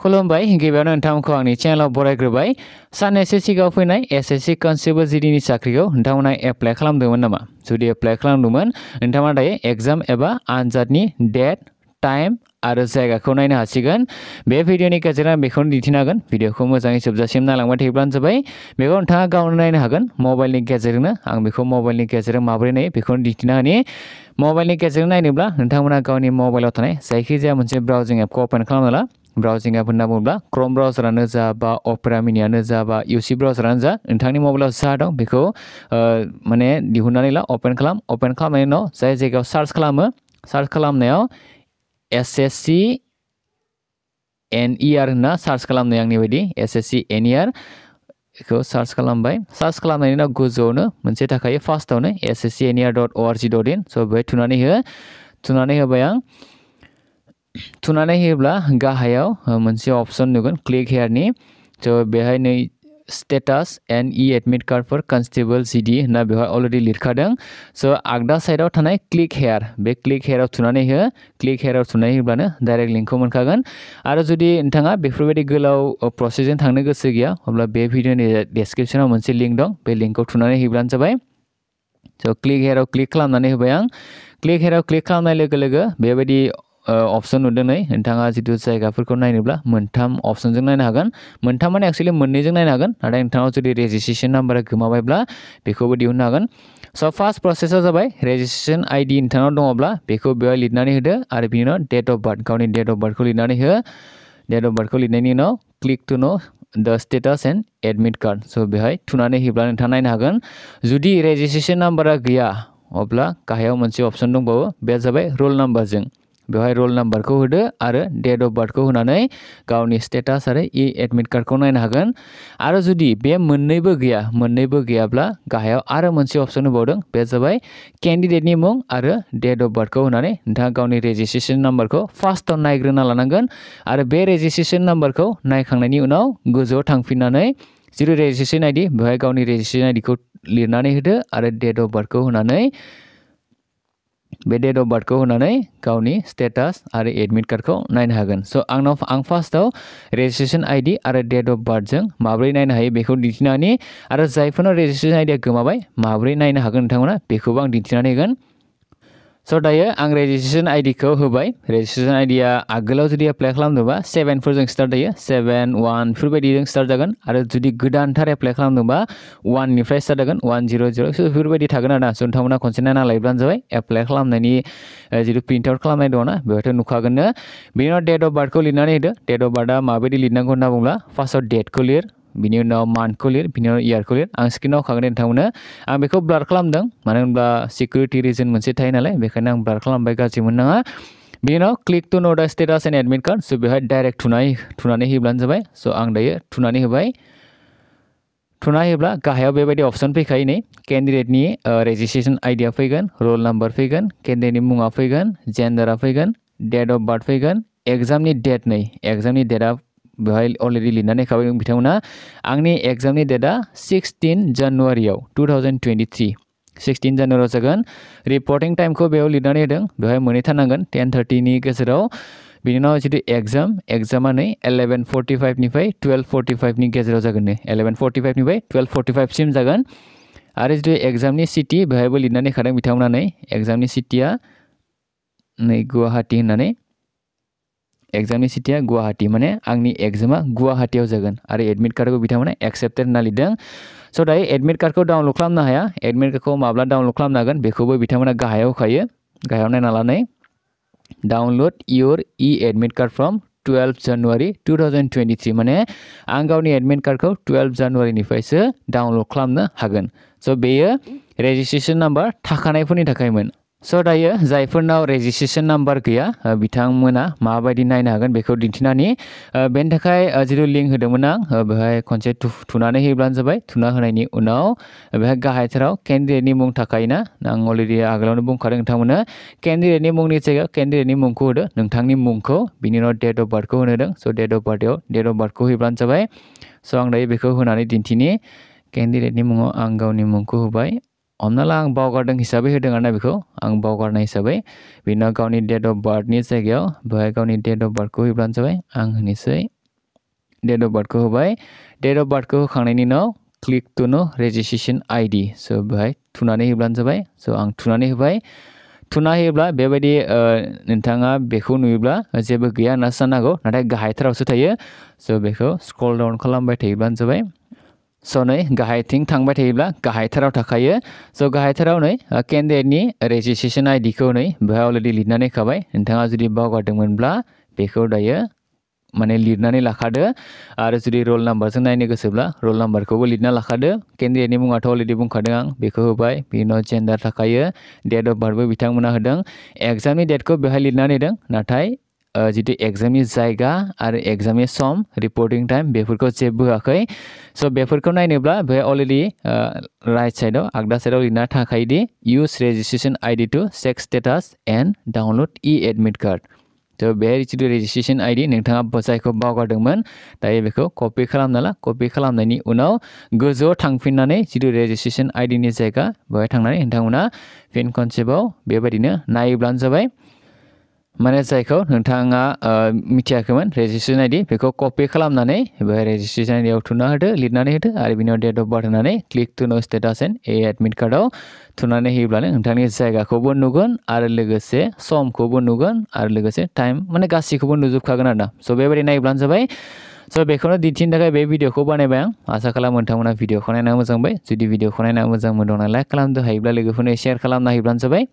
खुलुमबाय गिबियावनो नोंथांमोनखौ आंनि चेनेलाव बरायग्रोबाय सान एसे सिगाङाव फैनाय एसएससी कनस्टेबल जीडीनि साख्रिखौ नोंथांमोना एप्लाइ खालामदोंमोन नामा जुदि एप्लाइ खालामदोंमोन नोंथांमोना दायो एग्जाम एबा आनजादनि डेट टाइम आरो जायगाखौ नायनो हासिगोन बे भिडिअनि गेजेरजों बेखौनो दिन्थिनो हागोन भिडिअखौ मोजाङै जोबजासिम नायलांबाय थायोब्लानो जाबाय बेखौ नोंथाङा गावनो नायनो हागोन मबाइलनि गेजेरजोंनो आं बेखौ मबाइलनि गेजेरजों माबोरै नायो बेखौनो दिन्थिनो होनि मबाइलनि गेजेरजों नायनोब्ला नोंथांमोना गावनि मबाइलाव थानाय जायखिजाया मोनसे ब्राउजिं एपखौ ओपन खालामना ला ब्राउजिं एप होनना बुङोब्ला क्रोम ब्राउजारानो जा बा अपेरा मिनियानो जा बा UC ब्राउजारानो जा नोंथांनि मबाइलाव जा दं बेखौ माने दिहुननानै ला ओपन खालामनायनि उनाव जाय जायगायाव सार्च खालामनायाव SSC NER होनना सार्च खालामनाय आंनि बायदि SSC NER बेखौ सार्च खालामबाय सार्च खालामनायनि उनाव गोजौआवनो मोनसे थाखायो फार्स्टआवनो sscner.org.in स' बेहाय थुनानै होबाय आं थुनानै होयोब्ला गाहायाव मोनसे अपसन नुगोन क्लिक हेयारनि स' बेहाय नै स्टेटास NE एडमिट कार्ड फर कनस्टेबल जीडी होनना बेवहाय अलरेडि लिरखादों स' आगदा साइडआव थानाय क्लिक हेयार बे क्लिक हेयाराव थुनानै हो क्लिक हेयाराव थुनानै होब्लानो डाइरेक्ट लिंकखौ मोनखागोन आरो जुदि नोंथाङा बेफोरबायदि गोलाव प्रसेसजों थांनो गोसो गैया अब्ला बे भिडिअनि डेसक्रिपसनाव मोनसे लिंक दं बे लिंकखौ थुनानै होब्लानो जाबाय स' क्लिक हेयाराव क्लिक खालामनानै होबाय आं क्लिक हेयाराव क्लिक खालामनाय लोगो लोगो बेबायदि अपसन नुदों नै नोंथाङा जिथु जायगाफोरखौ नायनोब्ला मोनथाम अपसनजों नायनो हागोन मोनथाम माने एक्चुअलि मोननैजों नायनो हागोन नाथाय नोंथाङा जुदि रेजिस्ट्रेसन नाम्बारा गोमाबायब्ला बेखौबो दिहुननो हागोन स' फार्स्ट प्रसेसआ जाबाय रेजिस्ट्रेसन ID नोंथांनाव दङब्ला बेखौ बेवहाय लिरनानै होदो आरो बिनि उनाव डेट अफ बार्थ गावनि डेट अफ बार्थखौ लिरनानै हो डेट अफ बार्थखौ लिरनायनि उनाव click to know the status and admit card स' बेहाय थुनानै होब्ला नोंथाङा नायनो हागोन जुदि रेजिस्ट्रेसन नाम्बारा गैया अब्ला गाहायाव मोनसे अपसन दंबावो बे जाबाय रल नाम्बारजों बेवहाय रल नाम्बारखौ होदो आरो डेट अफ बार्थखौ होनानै गावनि स्टेटास आरो एडमिट कार्डखौ नायनो हागोन आरो जुदि बे मोननैबो गैयाब्ला गाहायाव आरो मोनसे अपसन होबावदों बे जाबाय केन्डिडेटनि मुं आरो डेट अफ बार्थखौ होनानै नोंथाङा गावनि रेजिस्ट्रेसन नाम्बारखौ फार्स्टआव नायग्रोना लानांगोन आरो बे रेजिस्ट्रेसन नाम्बारखौ नायखांनायनि उनाव गोजौआव थांफिननानै जिथु रेजिस्ट्रेसन ID बेवहाय गावनि रेजिस्ट्रेसन ID खौ लिरनानै होदो आरो डेट अफ बार्थखौ होनानै बे डेट अफ बार्थखौ होनानै गावनि स्टेटास आरो एडमिट कार्डखौ नायनो हागोन स' आं फार्स्टआव रेजिस्ट्रेसन ID आरो डेट अफ बार्थजों माबोरै नायनो हायो बेखौ दिन्थिनानै आरो जायफोरनाव रेजिस्ट्रेसन ID गोमाबाय माबोरै नायनो हागोन नोंथांमोना बेखौबो आं दिन्थिनानै होगोन स' दायो आं रेजिस्ट्रेसन ID खौ होबाय रेजिस्ट्रेसन ID आ आगोलाव जुदि एप्लाइ खालामदोंबा 7 फोरजों स्टार्ट जायो 7 1 बेफोरबायदिजों स्टार्ट जागोन आरो जुदि गोदानथार एप्लाइ खालामदोंबा 1 निफ्राय स्टार्ट जागोन 100 स' बेफोरबायदि थागोन आरोना स' नोंथांमोना खनसे नायना लायोब्लानो जाबाय एप्लाइ खालामनायनि जिथु प्रिन्ट आउट खालामनाय दङना बेवहायथ' नुखागोननो बेनि उनाव डेट अफ बार्थखौ लिरनानै होदो डेट अफ बार्थआ माबायदि लिरनांगौ होनना बुङोब्ला फार्स्टआव डेटखौ लिर बिनि उनाव मान्थखौ लिर बिनि उनाव इयारखौ लिर आं स्क्रिनाव होखागोन नोंथांमोननो आं बेखौ ब्लार खालामदों मानो होनब्ला सिकिउरिटि रिजन मोनसे थायो नालाय बेखायनो आं ब्लार खालामबाय गाज्रि मोननाङा बिनि उनाव click to know the status and admit card स' बेवहाय डाइरेक्ट थुनानै होब्लानो जाबाय स' आं दायो थुनानै होबाय थुना होयोब्ला गाहायाव बेबायदि अपसन फैखायो नै केन्डिडेटनि रेजिस्ट्रेसन ID आ फैगोन रल नाम्बार फैगोन केन्डिडेटनि मुङा फैगोन जेन्डारा फैगोन डेट अफ बार्थ फैगोन एग्जामनि डेट एग्जामनि डेटआ बेवहाय अलरेडि लिरनानै होखाबाय बिथांमोना आंनि एग्जामनि डेटआ 16 जानुवारियाव 2023 16 जानुवारियाव जागोन रिपर्टिं टाइमखौ बेयाव लिरनानै होदों बेवहाय मोनहैथारनांगोन 10:30 नि गेजेराव बिनि उनाव जिथु एग्जामा नै 11:45 निफ्राय 12:45 नि गेजेराव जागोन नै 11:45 निफ्राय 12:45 सिम जागोन आरो जिथु एग्जामनि सिटि बेवहायबो लिरनानै होखादों बिथांमोना नै एग्जामनि सिटिया नै गुवाहाटी होननानै एग्जामनि सिटिया गुवाहाटी माने आंनि एग्जामा गुवाहाटीयाव जागोन आरो एडमिट कार्डखौ बिथांमोना एक्सेप्टेड होनना लिरदों स' दायो एडमिट कार्डखौ डाउनलड खालामनो हाया एडमिट कार्डखौ माब्ला डाउनलड खालामनो हागोन बेखौबो बिथांमोना गाहायाव होखायो गाहायाव नायना लानाय download year admit card from 12 January 2023 माने आं गावनि एडमिट कार्डखौ 12 जानुवारिनिफ्रायसो डाउनलड खालामनो हागोन स' बेयो रेजिस्ट्रेसन नाम्बार थाखानायफोरनि थाखायमोन स' दायो जायफोरनाव रेजिस्ट्रेसन नाम्बार गैया बिथांमोना माबायदि नायनो हागोन बेखौ दिन्थिनानै बेनि थाखाय जिथु लिंक होदोंमोन आं बेवहाय खनसे थुनानै होयोब्लानो जाबाय थुना होनायनि उनाव बेवहाय गाहायथाराव केन्डिडेटनि मुं थाखायोना आं अलरेडि आगोलावनो बुंखादों नोंथांमोननो केन्डिडेटनि मुंनि जायगायाव केन्डिडेटनि मुंखौ होदो नोंथांनि मुंखौ बिनि उनाव डेट अफ बार्थखौ होनो होदों स' डेट अफ बार्थखौ होयोब्लानो जाबाय स' आं दायो बेखौ होनानै दिन्थिनि केन्डिडेटनि मुङाव आं गावनि मुंखौ होबाय हमना ला आं बावगारदों हिसाबै होदों आरोना बेखौ आं बावगारनाय हिसाबै बिनि उनाव गावनि डेट अफ बार्थनि जायगायाव बेवहाय गावनि डेट अफ बार्थखौ होयोब्लानो जाबाय आं होनोसै डेट अफ बार्थखौ होबाय डेट अफ बार्थखौ होखांनायनि उनाव click to know registration ID स' बेहाय थुनानै होब्लानो जाबाय स' आं थुनानै होबाय थुना होयोब्ला बेबायदि नोंथाङा बेखौ नुयोब्ला जेबो गैया होनना साननो हागौ नाथाय गाहायथारावसो थायो स' बेखौ स्क्रल डाउन खालामबाय थायोब्लानो जाबाय स' नै गाहायथिं थांबाय थायोब्ला गाहायथाराव थाखायो स' गाहायथाराव नै केन्डिडेटनि रेजिस्ट्रेशन आईडिखौ नै बेहाय अलरेडि लिरनानै होखाबाय नोंथाङा जुदि बावगारदोंमोनब्ला बेखौ दायो माने लिरनानै लाखादो आरो जुदि रोल नाम्बारजों नायनो गोसोब्ला रोल नाम्बारखौबो लिरना लाखादो केन्डिडेटनि मुङाथ' अलरेडि बुंखादों आं बेखौ होबाय बिनि उनाव जेन्डार थाखायो डेट अफ बार्थबो बिथांमोना होदों एग्जामनि डेटखौ बेहाय लिरनानै होदों नाथाय जितु एग्जामनि जायगा आरो एग्जामनि सम रिपर्टिं टाइम बेफोरखौ जेबो होआखै स' बेफोरखौ नायनोब्ला बेहाय अलरेडि राइट साइडआव आगदा साइडआव लिरना थाखायोदि use registration ID to check status and download admit card थ' बे जितु रेजिस्ट्रेशन आईडी नोंथाङा जायखौ बावगारदोंमोन दायो बेखौ कपि खालामना ला कपि खालामनायनि उनाव गोजौआव थांफिननानै जितु रेजिस्ट्रेशन आईडीनि जायगा बेहाय थांनानै नोंथांमोना फिन खनसेबाव बेबायदिनो नायोब्लानो जाबाय माने जायखौ नोंथाङा मिथियाखैमोन रेजिस्ट्रेशन आईडी बेखौ कपि खालामनानै बेहाय रेजिस्ट्रेशन आईडीआव थुना होदो लिरनानै होदो आरो बिनि उनाव डेट अफ बार्थ होनानै click to know status and admit कार्डआव थुनानै होयोब्लानो नोंथांनि जायगाखौबो नुगोन आरो लोगोसे समखौबो नुगोन आरो लोगोसे टाइम माने गासैखौबो नुजोबखागोन आरोना स' बेबायदि नायोब्लानो जाबाय स' बेखौनो दिन्थिनो थाखाय बे भिडिअखौ बानायबाय आं आसा खालामो नोंथांमोना भिडिअखौ नायना मोजां मोनबाय जुदि भिडिअखौ नायना मोजां मोनदोंना लाइक खालामदो हायोब्ला लोगोफोरनो शेयार खालामना होयोब्लानो जाबाय